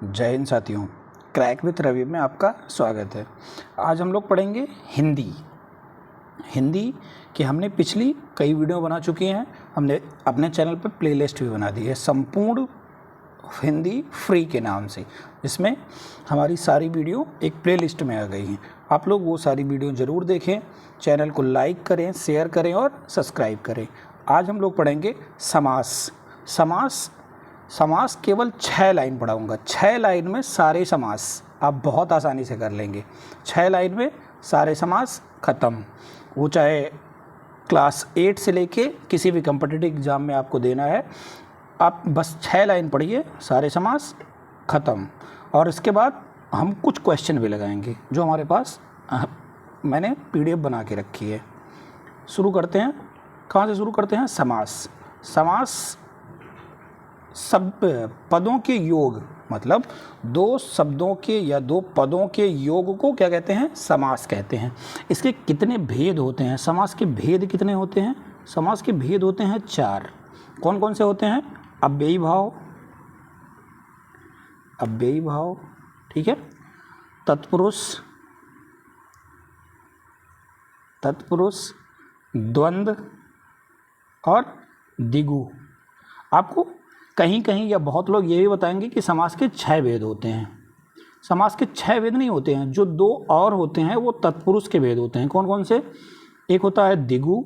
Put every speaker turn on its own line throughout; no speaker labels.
जय हिंद साथियों, crack with Ravi में आपका स्वागत है। आज हम लोग पढ़ेंगे हिंदी की हमने पिछली कई वीडियो बना चुकी हैं। हमने अपने चैनल पर प्लेलिस्ट भी बना दी है संपूर्ण हिंदी फ्री के नाम से, जिसमें हमारी सारी वीडियो एक प्लेलिस्ट में आ गई हैं। आप लोग वो सारी वीडियो ज़रूर देखें, चैनल को लाइक करें, शेयर करें और सब्सक्राइब करें। आज हम लोग पढ़ेंगे समास केवल 6 लाइन पढ़ाऊँगा। 6 लाइन में सारे समास आप बहुत आसानी से कर लेंगे। 6 लाइन में सारे समास ख़त्म। वो चाहे क्लास 8 से लेके किसी भी कॉम्पिटिटिव एग्ज़ाम में आपको देना है, आप बस 6 लाइन पढ़िए, सारे समास ख़त्म। और इसके बाद हम कुछ क्वेश्चन भी लगाएंगे जो हमारे पास मैंने PDF बना के रखी है। शुरू करते हैं। कहाँ से शुरू करते हैं? समास सब पदों के योग, मतलब 2 शब्दों के या 2 पदों के योग को क्या कहते हैं? समास कहते हैं। इसके कितने भेद होते हैं? समास के भेद कितने होते हैं? समास के भेद होते हैं 4। कौन कौन से होते हैं? अव्ययी भाव, ठीक है, तत्पुरुष, द्वंद्व और द्विगु। आपको कहीं कहीं या बहुत लोग ये भी बताएंगे कि समास के 6 भेद होते हैं। समास के 6 भेद नहीं होते हैं। जो 2 और होते हैं वो तत्पुरुष के भेद होते हैं। कौन कौन से? एक होता है द्विगु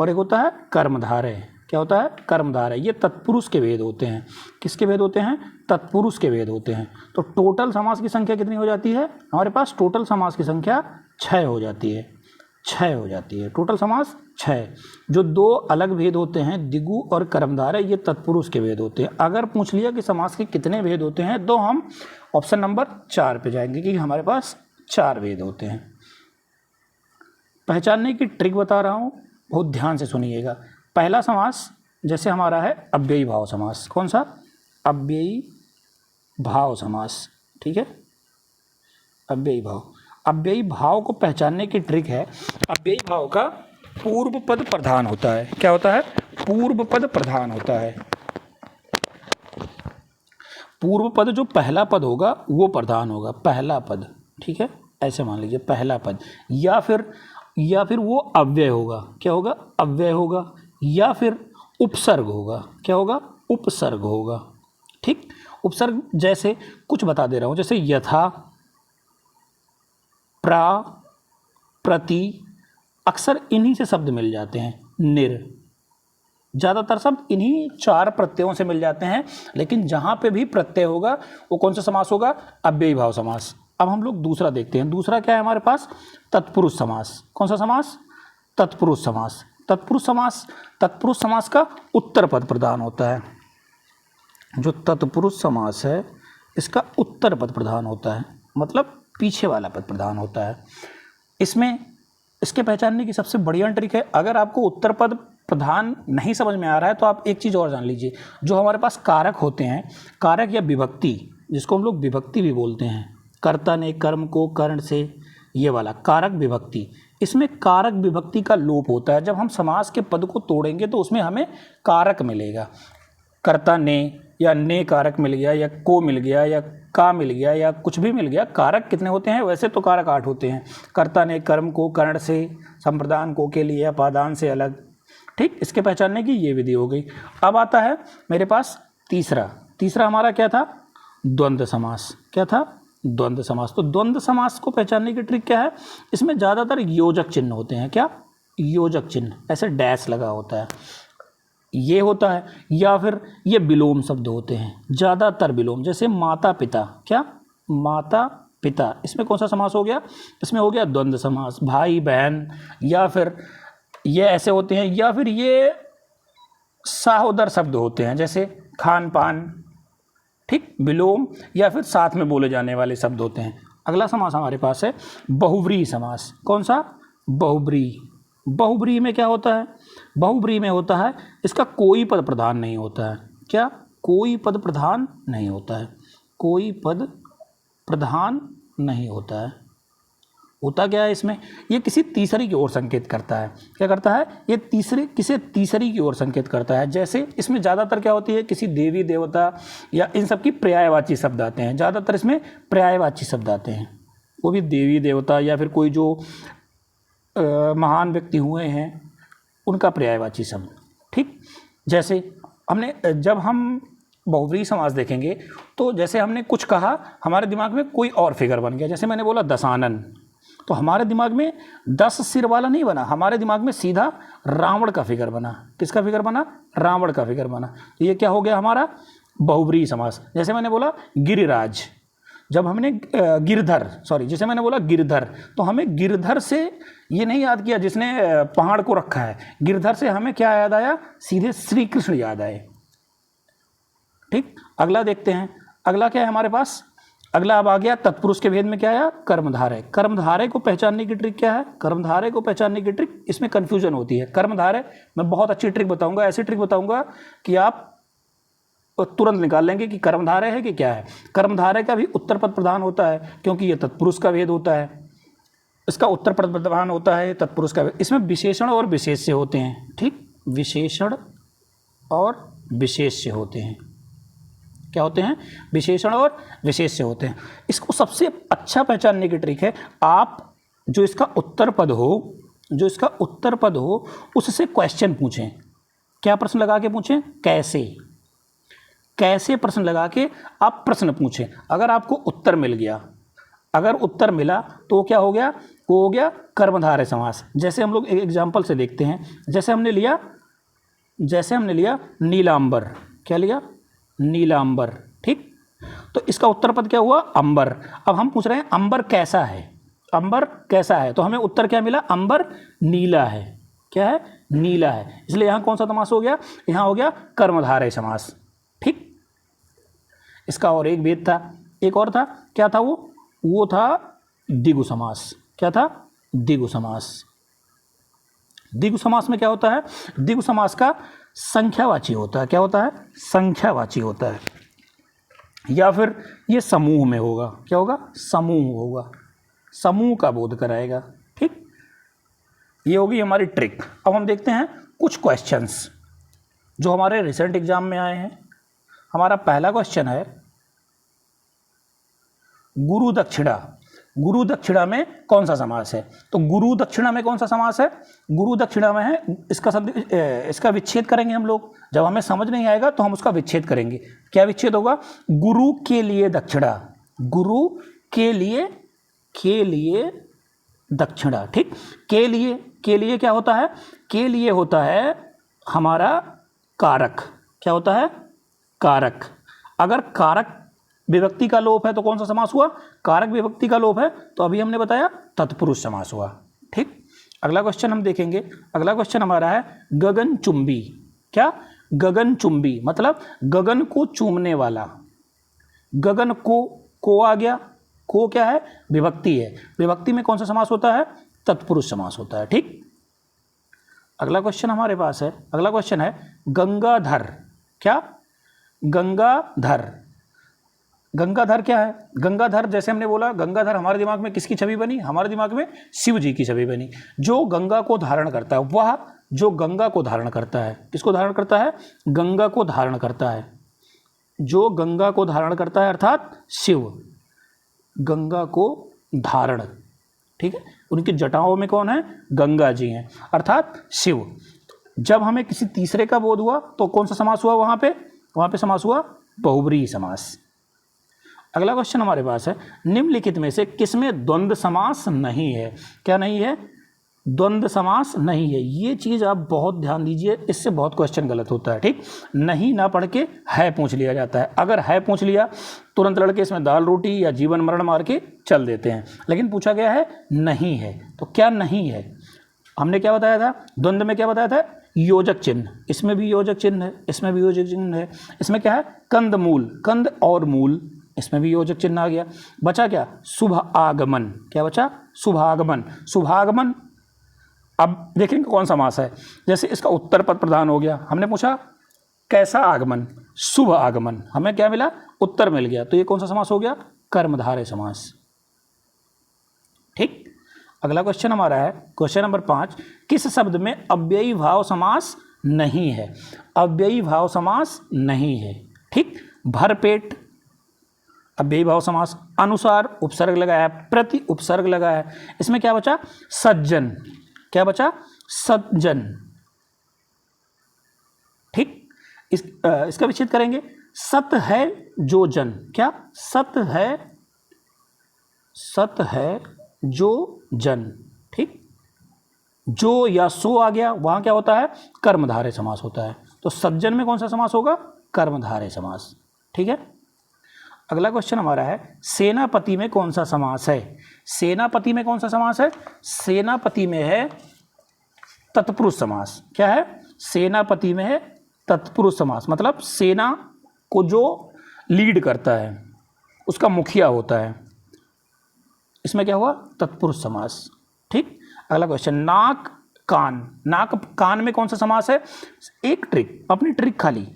और एक होता है कर्मधारय। क्या होता है? कर्मधारय। ये तत्पुरुष के भेद होते हैं। किसके भेद होते हैं? तत्पुरुष के भेद होते हैं। तो टोटल समास की संख्या कितनी हो जाती है? हमारे पास टोटल समास की संख्या 6 हो जाती है। टोटल समास 6। जो 2 अलग भेद होते हैं, द्विगु और कर्मधारय, ये तत्पुरुष के भेद होते हैं। अगर पूछ लिया कि समास के कितने भेद होते हैं, तो हम ऑप्शन नंबर 4 पे जाएंगे कि हमारे पास 4 भेद होते हैं। पहचानने की ट्रिक बता रहा हूँ, बहुत ध्यान से सुनिएगा। पहला समास जैसे हमारा है अव्ययी भाव समास। कौन सा? अव्ययी भाव समास, ठीक है, अव्ययी भाव को पहचानने की ट्रिक है, अव्ययी भाव का पूर्व पद प्रधान होता है। क्या होता है? पूर्व पद प्रधान होता है। पूर्व पद जो पहला पद होगा वो प्रधान होगा, पहला पद, ठीक है, ऐसे मान लीजिए पहला पद। या फिर वो अव्यय होगा। क्या होगा? अव्यय होगा। या फिर उपसर्ग होगा। क्या होगा? उपसर्ग होगा, ठीक। उपसर्ग जैसे कुछ बता दे रहा हूँ, जैसे यथा, प्रा, प्रति, अक्सर इन्हीं से शब्द मिल जाते हैं। निर, ज़्यादातर शब्द इन्हीं 4 प्रत्ययों से मिल जाते हैं। लेकिन जहाँ पे भी प्रत्यय होगा वो कौन सा समास होगा? अव्ययी भाव समास। अब हम लोग दूसरा देखते हैं। दूसरा क्या है हमारे पास? तत्पुरुष समास। कौन सा समास? तत्पुरुष समास का उत्तर पद प्रधान होता है। जो तत्पुरुष समास है इसका उत्तर पद प्रधान होता है, मतलब पीछे वाला पद प्रधान होता है। इसके पहचानने की सबसे बढ़िया ट्रिक है, अगर आपको उत्तर पद प्रधान नहीं समझ में आ रहा है तो आप एक चीज़ और जान लीजिए। जो हमारे पास कारक होते हैं, कारक या विभक्ति, जिसको हम लोग विभक्ति भी बोलते हैं, कर्ता ने कर्म को कर्ण से, ये वाला कारक विभक्ति, इसमें कारक विभक्ति का लोप होता है। जब हम समास के पद को तोड़ेंगे तो उसमें हमें कारक मिलेगा। कर्ता ने या ने कारक मिल गया, या को मिल गया, या का मिल गया, या कुछ भी मिल गया। कारक कितने होते हैं? वैसे तो कारक 8 होते हैं। कर्ता ने कर्म को कर्ण से, संप्रदान को के लिए, अपादान से अलग, ठीक। इसके पहचानने की ये विधि हो गई। अब आता है मेरे पास तीसरा हमारा क्या था? द्वंद्व समास। क्या था? द्वंद्व समास। तो द्वंद्व समास को पहचानने की ट्रिक क्या है? इसमें ज़्यादातर योजक चिन्ह होते हैं। क्या? योजक चिन्ह, ऐसे डैश लगा होता है, ये होता है। या फिर ये विलोम शब्द होते हैं, ज़्यादातर विलोम, जैसे माता पिता। क्या? माता पिता। इसमें कौन सा समास हो गया? इसमें हो गया द्वंद्व समास। भाई बहन, या फिर ये ऐसे होते हैं। या फिर ये सहोदर शब्द होते हैं, जैसे खान पान, ठीक, विलोम, या फिर साथ में बोले जाने वाले शब्द होते हैं। अगला समास हमारे पास है बहुव्रीहि समास। कौन सा? बहुव्रीहि में क्या होता है? बहुव्रीहि में होता है इसका कोई पद प्रधान नहीं होता है। क्या? कोई पद प्रधान नहीं होता है। होता क्या है इसमें, ये किसी तीसरी की ओर संकेत करता है। क्या करता है, ये किसी तीसरी की ओर संकेत करता है। जैसे इसमें ज़्यादातर क्या होती है, किसी देवी देवता या इन सब की पर्यायवाची शब्द आते हैं। ज़्यादातर इसमें पर्यायवाची शब्द आते हैं, वो भी देवी देवता या फिर कोई जो महान व्यक्ति हुए हैं उनका पर्यायवाची शब्द। ठीक, जैसे जब हम बहुव्रीहि समास देखेंगे तो जैसे हमने कुछ कहा, हमारे दिमाग में कोई और फिगर बन गया। जैसे मैंने बोला दशानन, तो हमारे दिमाग में 10 सिर वाला नहीं बना, हमारे दिमाग में सीधा रावण का फिगर बना। किसका फिगर बना, रावण का फिगर बना। तो ये क्या हो गया हमारा बहुव्रीहि समास। जैसे मैंने बोला गिरिराज, जब हमने जैसे मैंने बोला गिरधर, तो हमें गिरधर से ये नहीं याद किया जिसने पहाड़ को रखा है, गिरधर से हमें क्या याद आया, सीधे श्री कृष्ण याद आए। ठीक, अगला देखते हैं, अगला क्या है हमारे पास, अगला अब आ गया तत्पुरुष के भेद में क्या आया, कर्मधारय। कर्मधारय को पहचानने की ट्रिक क्या है, कर्मधारय को पहचानने की ट्रिक, इसमें कंफ्यूजन होती है। कर्मधारय मैं बहुत अच्छी ट्रिक बताऊंगा, ऐसी ट्रिक बताऊंगा कि आप तुरंत निकाल लेंगे कि कर्मधारय है कि क्या है। कर्मधारय का भी उत्तर पद प्रधान होता है, क्योंकि ये तत्पुरुष का भेद होता है, इसका उत्तर पद प्रधान होता है तत्पुरुष का भेद। इसमें विशेषण और विशेष्य होते हैं। ठीक, विशेषण और विशेष्य होते हैं। क्या होते हैं, विशेषण और विशेष्य होते हैं। इसको सबसे अच्छा पहचानने की ट्रिक है, आप जो इसका उत्तर पद हो उससे क्वेश्चन पूछें। क्या प्रश्न लगा के पूछें, कैसे प्रश्न लगा के आप प्रश्न पूछें। अगर आपको उत्तर मिल गया, अगर उत्तर मिला तो क्या हो गया, वो हो गया कर्मधारय समास। जैसे हम लोग एक एग्जाम्पल से देखते हैं, जैसे हमने लिया नीलांबर। क्या लिया, नीलांबर। ठीक, तो इसका उत्तर पद क्या हुआ, अंबर। अब हम पूछ रहे हैं अंबर कैसा है, अंबर कैसा है, तो हमें उत्तर क्या मिला, अंबर नीला है। क्या है, नीला है। इसलिए यहाँ कौन सा समास हो गया, यहाँ हो गया कर्मधारय समास। ठीक, इसका और एक भेद था, एक और था, क्या था वो था द्विगु समास। क्या था, द्विगु समास। द्विगु समास में क्या होता है, द्विगु समास का संख्यावाची होता है। क्या होता है, संख्यावाची होता है, या फिर ये समूह में होगा। क्या होगा, समूह होगा, समूह का बोध कराएगा। ठीक, ये होगी हमारी ट्रिक। अब हम देखते हैं कुछ क्वेश्चंस जो हमारे रिसेंट एग्जाम में आए हैं। हमारा पहला क्वेश्चन है गुरु दक्षिणा। गुरु दक्षिणा में कौन सा समास है, तो गुरु दक्षिणा में कौन सा समास है, गुरु दक्षिणा में है, इसका विच्छेद करेंगे हम लोग। जब हमें समझ नहीं आएगा तो हम उसका विच्छेद करेंगे। क्या विच्छेद होगा, गुरु के लिए दक्षिणा, गुरु के लिए दक्षिणा। ठीक, के लिए क्या होता है, के लिए होता है हमारा कारक। क्या होता है, कारक। अगर कारक विभक्ति का लोप है तो कौन सा समास हुआ, कारक विभक्ति का लोप है तो अभी हमने बताया तत्पुरुष समास हुआ। ठीक, अगला क्वेश्चन हम देखेंगे। अगला क्वेश्चन हमारा है गगनचुंबी। क्या, गगनचुंबी मतलब गगन को चूमने वाला। गगन को आ गया, को क्या है, विभक्ति है। विभक्ति में कौन सा समास होता है, तत्पुरुष समास होता है। ठीक, अगला क्वेश्चन हमारे पास है, अगला क्वेश्चन है गंगाधर। क्या, गंगाधर। गंगाधर क्या है, गंगाधर जैसे हमने बोला, गंगाधर हमारे दिमाग में किसकी छवि बनी, हमारे दिमाग में शिव जी की छवि बनी। जो गंगा को धारण करता है, वह जो गंगा को धारण करता है, किसको धारण करता है, गंगा को धारण करता है। जो गंगा को धारण करता है अर्थात शिव, गंगा को धारण। ठीक है, उनकी जटाओं में कौन है, गंगा जी हैं अर्थात शिव। जब हमें किसी तीसरे का बोध हुआ तो कौन सा समास हुआ, वहाँ पे समास हुआ बहुव्रीहि समास। अगला क्वेश्चन हमारे पास है निम्नलिखित में से किसमें द्वंद्व समास नहीं है। क्या नहीं है, द्वंद्व समास नहीं है। ये चीज़ आप बहुत ध्यान दीजिए, इससे बहुत क्वेश्चन गलत होता है। ठीक, नहीं ना पढ़ के है पूछ लिया जाता है। अगर है पूछ लिया तुरंत लड़के इसमें दाल रोटी या जीवन मरण मार के चल देते हैं, लेकिन पूछा गया है नहीं है। तो क्या नहीं है, हमने क्या बताया था, द्वंद्व में क्या बताया था, योजक चिन्ह। इसमें भी योजक चिन्ह है, इसमें भी योजक चिन्ह है। इसमें क्या है, कंद मूल, कंद और मूल, इसमें भी योजक चिन्ह आ गया। बचा क्या, शुभ आगमन। क्या बचा, शुभागमन। शुभागमन अब देखेंगे कौन सा मास है। जैसे इसका उत्तर पद प्रधान हो गया, हमने पूछा कैसा आगमन, शुभ आगमन, हमें क्या मिला, उत्तर मिल गया। तो ये कौन सा समास हो गया, कर्मधारय समास। ठीक, अगला क्वेश्चन हमारा है क्वेश्चन नंबर 5, किस शब्द में अव्ययी भाव समास नहीं है? अव्ययी भाव समास नहीं है। ठीक, भरपेट अव्ययी भाव समास, अनुसार उपसर्ग लगाया, प्रति उपसर्ग लगाया, इसमें क्या बचा? सज्जन। क्या बचा? सज्जन। ठीक, इसका विच्छेद करेंगे। सत है जो जन, क्या? सत है जो जन। ठीक, जो या सो आ गया, वहां क्या होता है? कर्मधारय समास होता है। तो सज्जन में कौन सा समास होगा? कर्मधारय समास। ठीक है। अगला क्वेश्चन हमारा है, सेनापति में कौन सा समास है? सेनापति में कौन सा समास है? सेनापति में है तत्पुरुष समास। क्या है? सेनापति में है तत्पुरुष समास, मतलब सेना को जो लीड करता है उसका मुखिया होता है। इसमें क्या हुआ? तत्पुरुष समास। ठीक। अगला क्वेश्चन, नाक कान, नाक कान में कौन सा समास है? एक ट्रिक, अपनी ट्रिक खाली,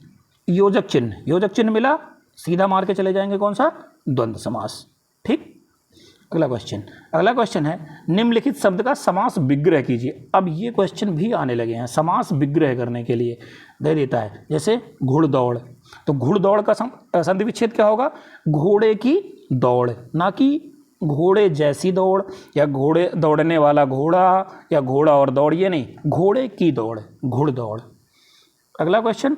योजक चिन्ह, योजक चिन्ह मिला सीधा मार के चले जाएंगे, कौन सा? द्वंद्व समास। ठीक। अगला क्वेश्चन है, निम्नलिखित शब्द का समास विग्रह कीजिए। अब ये क्वेश्चन भी आने लगे हैं समास विग्रह करने के लिए, दे देता है। जैसे घुड़दौड़, तो घुड़दौड़ का संधि विच्छेद क्या होगा? घोड़े की दौड़, ना कि घोड़े जैसी दौड़, या घोड़े दौड़ने वाला घोड़ा, या घोड़ा और दौड़, ये नहीं, घोड़े की दौड़, घुड़दौड़। अगला क्वेश्चन,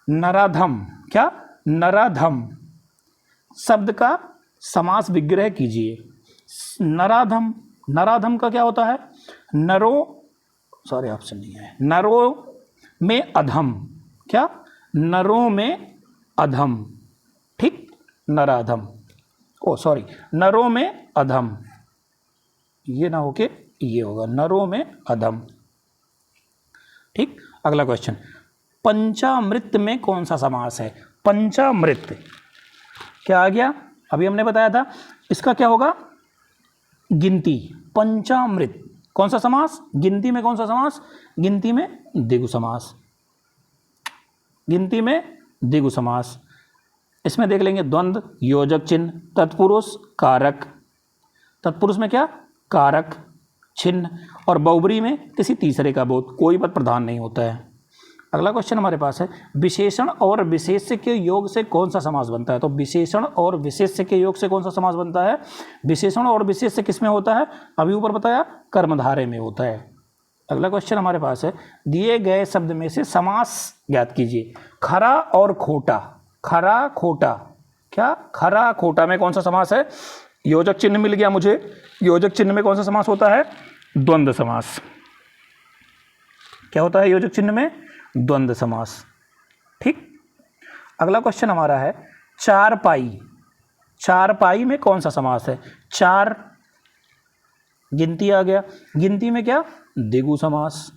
नराधम, क्या? नराधम शब्द का समास विग्रह कीजिए। नराधम, नराधम का क्या होता है? नरो, सॉरी ऑप्शन नहीं है, नरो में अधम, क्या? नरों में अधम। ठीक, नराधम, ओ सॉरी, नरों में अधम, ये ना होके ये होगा, नरों में अधम। ठीक। अगला क्वेश्चन, पंचामृत में कौन सा समास है? पंचामृत क्या आ गया? अभी हमने बताया था, इसका क्या होगा? गिनती। पंचामृत कौन सा समास? गिनती में कौन सा समास? गिनती में द्विगु समास, गिनती में द्विगु समास। इसमें देख लेंगे द्वंद्व, योजक चिन्ह, तत्पुरुष, कारक। तत्पुरुष में क्या? कारक चिन्ह, और बहुब्री में किसी तीसरे का बोध, कोई पद प्रधान नहीं होता है। अगला क्वेश्चन हमारे पास है, विशेषण और विशेष्य के योग से कौन सा समास बनता है? तो विशेषण और विशेष्य के योग से कौन सा समास बनता है? विशेषण और विशेष्य किस में होता है? अभी ऊपर बताया, कर्मधारय में होता है। अगला क्वेश्चन हमारे पास है, दिए गए शब्द में से समास ज्ञात कीजिए। खरा और खोटा, खरा खोटा, क्या? खरा खोटा में कौन सा समास है? योजक चिन्ह मिल गया मुझे, योजक चिन्ह में कौन सा समास होता है? द्वंद्व समास। क्या होता है योजक चिन्ह में? द्वंद्व समास। ठीक। अगला क्वेश्चन हमारा है, चारपाई, चारपाई में कौन सा समास है? चार, गिनती आ गया, गिनती में क्या? द्विगु समास।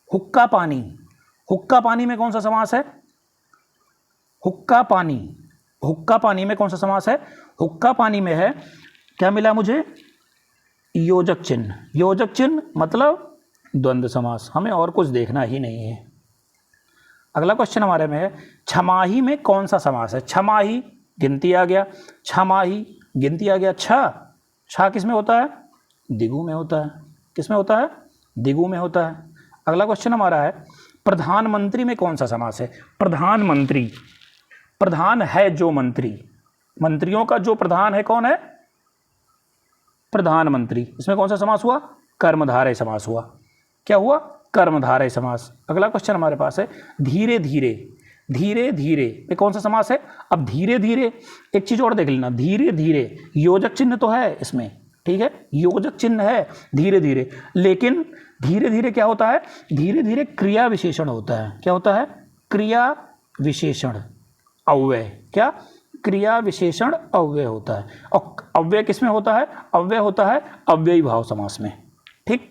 हुक्का पानी, हुक्का पानी में कौन सा समास है? हुक्का पानी, हुक्का पानी में कौन सा समास है? हुक्का पानी में है, क्या मिला मुझे? योजक चिन्ह, योजक चिन्ह मतलब द्वंद्व समास। हमें और कुछ देखना ही नहीं है। अगला क्वेश्चन हमारे में है, छमाही में कौन सा समास है? छमाही, गिनती आ गया, छमाही, गिनती आ गया, छा किस में होता है? द्विगु में होता है। किस में होता है? द्विगु में होता है। अगला क्वेश्चन हमारा है, प्रधानमंत्री में कौन सा समास है? प्रधानमंत्री, प्रधान है जो मंत्री, मंत्रियों का जो प्रधान है कौन है? प्रधानमंत्री। इसमें कौन सा समास हुआ? कर्मधारय समास हुआ। क्या हुआ? कर्मधारय समास। अगला क्वेश्चन हमारे पास है, धीरे धीरे, धीरे धीरे ये कौन सा समास है? अब धीरे धीरे, एक चीज और देख लेना, धीरे धीरे योजक चिन्ह तो है इसमें, ठीक है, योजक चिन्ह है धीरे धीरे, लेकिन धीरे धीरे क्या होता है? धीरे धीरे क्रिया विशेषण होता है। क्या होता है? क्रिया विशेषण अव्यय, क्या? क्रिया विशेषण अव्यय होता है। और अव्यय किस में होता है? अव्यय होता है अव्ययी भाव समास में। ठीक।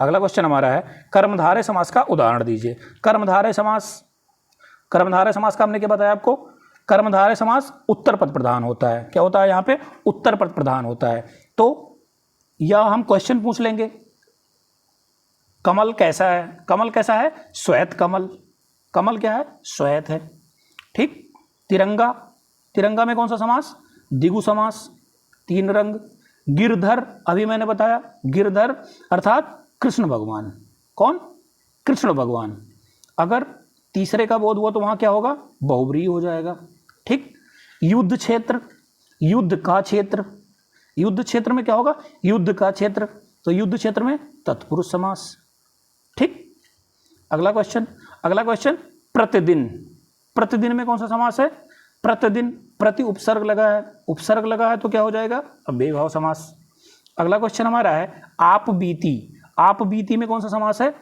अगला क्वेश्चन हमारा है, कर्मधारय समास का उदाहरण दीजिए। कर्मधारय समास, कर्मधारय समास का हमने क्या बताया आपको? कर्मधारय समास उत्तर पद प्रधान होता है। क्या होता है यहाँ पे? उत्तर पद प्रधान होता है। तो यह हम क्वेश्चन पूछ लेंगे, कमल कैसा है? कमल कैसा है? श्वेत कमल। कमल क्या है? श्वेत है। ठीक। तिरंगा, तिरंगा में कौन सा समास? द्विगु समास, 3 रंग। गिरधर, अभी मैंने बताया, गिरधर अर्थात कृष्ण भगवान। कौन? कृष्ण भगवान। अगर तीसरे का बोध हुआ तो वहां क्या होगा? बहुव्रीहि हो जाएगा। ठीक। युद्ध क्षेत्र, युद्ध का क्षेत्र, युद्ध क्षेत्र में क्या होगा? युद्ध का क्षेत्र, तो युद्ध क्षेत्र में तत्पुरुष समास। ठीक। अगला क्वेश्चन, प्रतिदिन। प्रतिदिन में कौन सा समास है? प्रतिदिन, प्रति उपसर्ग लगा है, उपसर्ग लगा है तो क्या हो जाएगा? अव्ययीभाव समास। अगला क्वेश्चन हमारा है आप बीती। आप बीती में कौन सा समास है?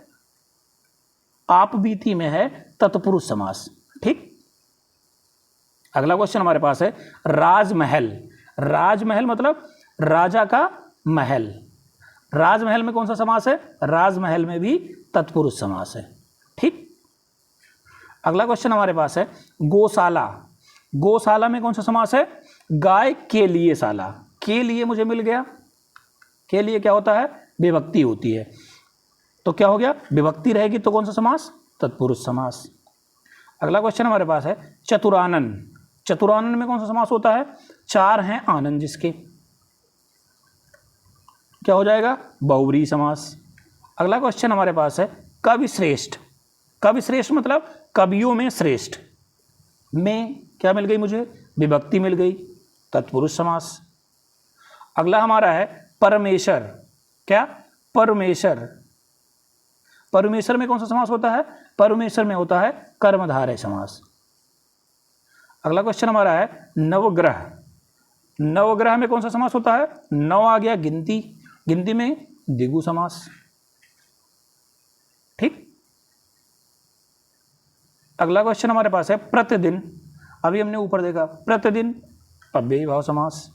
आप बीती में है तत्पुरुष समास। ठीक। अगला क्वेश्चन हमारे पास है राजमहल। राजमहल मतलब राजा का महल। राजमहल में कौन सा समास है? राजमहल में भी तत्पुरुष समास है। ठीक। अगला क्वेश्चन हमारे पास है गौशाला। गौशाला में कौन सा समास है? गाय के लिए शाला। के लिए मुझे मिल गया, के लिए क्या होता है? विभक्ति होती है, तो क्या हो गया? विभक्ति रहेगी तो कौन सा समास? तत्पुरुष समास। अगला क्वेश्चन हमारे पास है चतुरानन। चतुरानन में कौन सा समास होता है? 4 हैं आनंद जिसके, क्या हो जाएगा? बहुव्रीहि समास। अगला क्वेश्चन हमारे पास है कवि श्रेष्ठ। कवि श्रेष्ठ मतलब कवियों में श्रेष्ठ, में क्या मिल गई मुझे? विभक्ति मिल गई, तत्पुरुष समास। अगला हमारा है परमेश्वर। क्या? परमेश्वर। परमेश्वर में कौन सा समास होता है? परमेश्वर में होता है कर्मधारय समास। अगला क्वेश्चन हमारा है नवग्रह। नवग्रह में कौन सा समास होता है? 9 आ गया गिनती, गिनती में द्विगु समास। ठीक। अगला क्वेश्चन हमारे पास है प्रतिदिन। अभी हमने ऊपर देखा प्रतिदिन, अव्ययीभाव समास।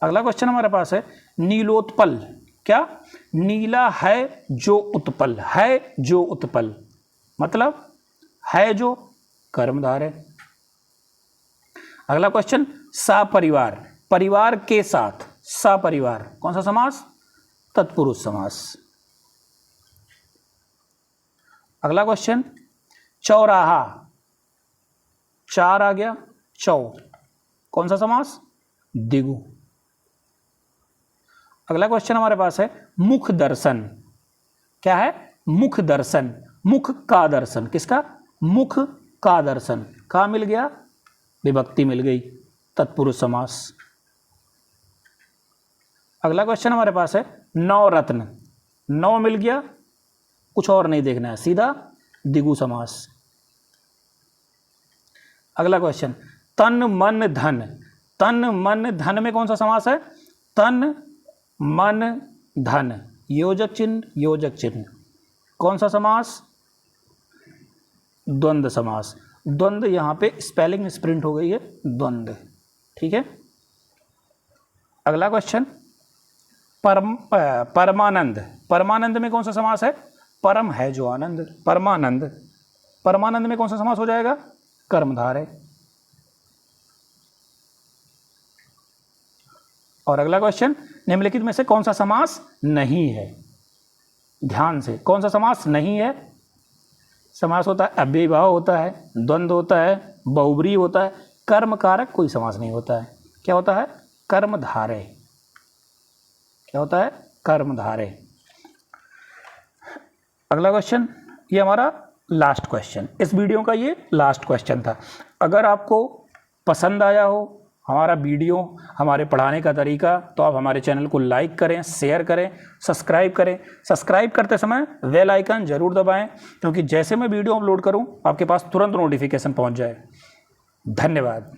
अगला क्वेश्चन हमारे पास है नीलोत्पल। क्या? नीला है जो उत्पल, है जो उत्पल मतलब है जो कर्मधारय। अगला क्वेश्चन सपरिवार। परिवार के साथ, सपरिवार कौन सा समास? तत्पुरुष समास। अगला क्वेश्चन चौराहा। 4 आ गया, चौ कौन सा समास? द्विगु। अगला क्वेश्चन हमारे पास है मुख दर्शन। क्या है? मुख दर्शन, मुख का दर्शन। किसका? मुख का दर्शन। का मिल गया, विभक्ति मिल गई, तत्पुरुष समास। अगला क्वेश्चन हमारे पास है नवरत्न। 9 मिल गया, कुछ और नहीं देखना है, सीधा द्विगु समास। अगला क्वेश्चन तन मन धन। तन मन धन में कौन सा समास है? तन मन धन, योजक चिन्ह, योजक चिन्ह। कौन सा समास? द्वंद्व समास। द्वंद्व, यहां पे स्पेलिंग मिसप्रिंट हो गई है, द्वंद्व। ठीक है। अगला क्वेश्चन परमानंद। परमानंद में कौन सा समास है? परम है जो आनंद, परमानंद। परमानंद में कौन सा समास हो जाएगा? कर्मधारय। और अगला क्वेश्चन निम्नलिखित में से कौन सा समास नहीं है? ध्यान से, कौन सा समास नहीं है? समास होता है अव्ययीभाव होता है, द्वंद्व होता है, बहुव्रीहि होता है, कर्म कारक कोई समास नहीं होता है। क्या होता है? कर्मधारय। क्या होता है? कर्मधारय। अगला क्वेश्चन, ये हमारा लास्ट क्वेश्चन, इस वीडियो का ये लास्ट क्वेश्चन था। अगर आपको पसंद आया हो हमारा वीडियो, हमारे पढ़ाने का तरीका, तो आप हमारे चैनल को लाइक करें, शेयर करें, सब्सक्राइब करें। सब्सक्राइब करते समय बेल आइकन जरूर दबाएं, क्योंकि जैसे मैं वीडियो अपलोड करूं आपके पास तुरंत नोटिफिकेशन पहुंच जाए। धन्यवाद।